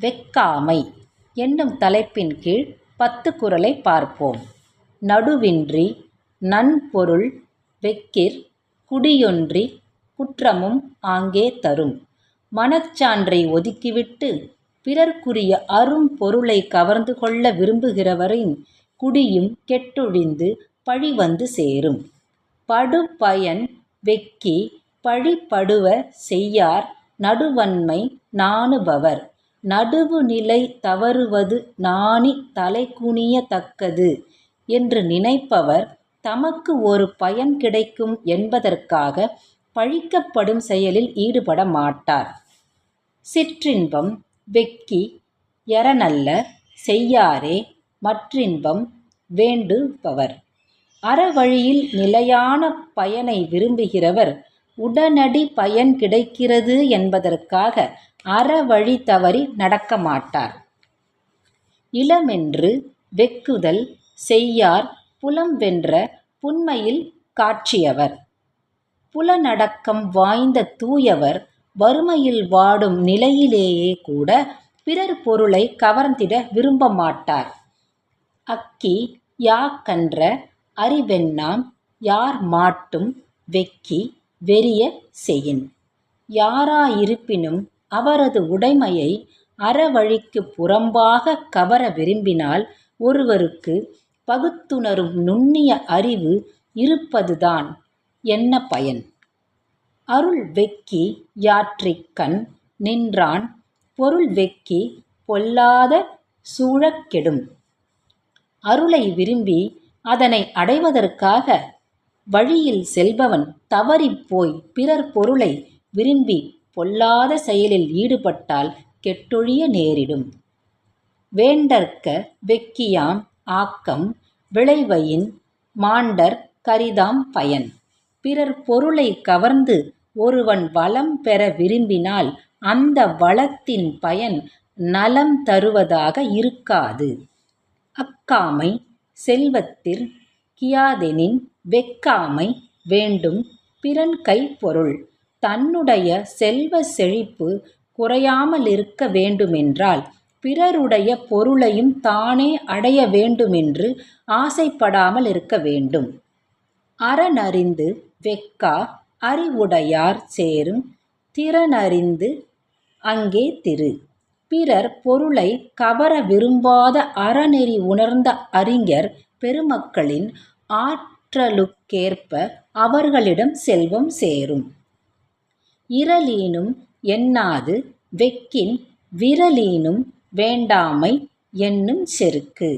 வெக்காமை என்னும் தலைப்பின் கீழ் 10 குறளை பார்ப்போம். நடுவின்றி நன்பொருள் வெக்கிற் குடியொன்றி குற்றமும் ஆங்கே தரும். மனச்சான்றை ஒதுக்கிவிட்டு பிறர்க்குரிய அரும்பொருளை கவர்ந்து கொள்ள விரும்புகிறவரின் குடியும் கெட்டொழிந்து பழி வந்து சேரும். படுபயன் வெக்கி பழிபடுவ செய்யார் நடுவன்மை நாணுபவர். நடுவு நிலை தவறுவது நாணி தலைகுனிய தக்கது என்று நினைப்பவர் தமக்கு ஒரு பயன் கிடைக்கும் என்பதற்காக பழிக்கப்படும் செயலில் ஈடுபட மாட்டார். சிற்றின்பம் வெக்கி யறநல்ல செய்யாரே மற்றின்பம் வேண்டுபவர். அறவழியில் நிலையான பயனை விரும்புகிறவர் உடனடி பயன் கிடைக்கிறது என்பதற்காக அறவழி தவறி நடக்க மாட்டார். இளமென்று வெக்குதல் செய்யார் புலம் வென்ற புன்மையில் காட்சியவர். புலனடக்கம் வாய்ந்த தூயவர் வறுமையில் வாடும் நிலையிலேயே கூட பிறர் பொருளை கவர்ந்திட விரும்ப மாட்டார். அக்கி யாக்கன்ற அறிவெண்ணாம் யார் மாட்டும் வெக்கி வெறிய செயின். யாராயிருப்பினும் அவரது உடைமையை அறவழிக்கு புறம்பாக கவர விரும்பினால் ஒருவருக்கு பகுத்துணரும் நுண்ணிய அறிவு இருப்பதுதான் என்ன பயன்? அருள் வெக்கி யாற்றிக்கண் நின்றான் பொருள் வெக்கி பொல்லாத சூழக் கெடும். அருளை விரும்பி அதனை அடைவதற்காக வழியில் செல்பவன் தவறிப்போய் பிறர் பொருளை விரும்பி பொல்லாத செயலில் ஈடுபட்டால் கெட்டொழிய நேரிடும். வேண்டற்க வெக்கியாம் ஆக்கம் விளைவயின் மாண்டற் கரிதாம் பயன். பிறர் பொருளை கவர்ந்து ஒருவன் வளம் பெற விரும்பினால் அந்த வளத்தின் பயன் நலம் தருவதாக இருக்காது. அக்காமை செல்வத்திற் கியாதெனின் வெக்காமை வேண்டும் பிறன் கைப்பொருள். தன்னுடைய செல்வ செழிப்பு குறையாமலிருக்க வேண்டுமென்றால் பிறருடைய பொருளையும் தானே அடைய வேண்டுமென்று ஆசைப்படாமல் இருக்க வேண்டும். அறனறிந்து வெக்கா அறிவுடையார் சேரும் திறனறிந்து அங்கே திரு. பிறர் பொருளை கவர விரும்பாத அறநெறி உணர்ந்த அறிஞர் பெருமக்களின் ஆற்றலுக்கேற்ப அவர்களிடம் செல்வம் சேரும். இரலீனும் எண்ணாது வெக்கின் விரலீனும் வேண்டாமை என்னும் செருக்கு.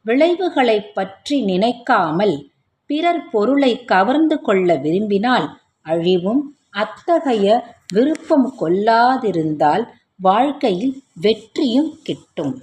விளைவுகளைப் பற்றி நினைக்காமல் பிறர் பொருளை கவர்ந்து கொள்ள விரும்பினால் அழிவும். அத்தகைய விருப்பம் கொள்ளாதிருந்தால் வாழ்க்கையில் வெற்றியும் கிட்டும்.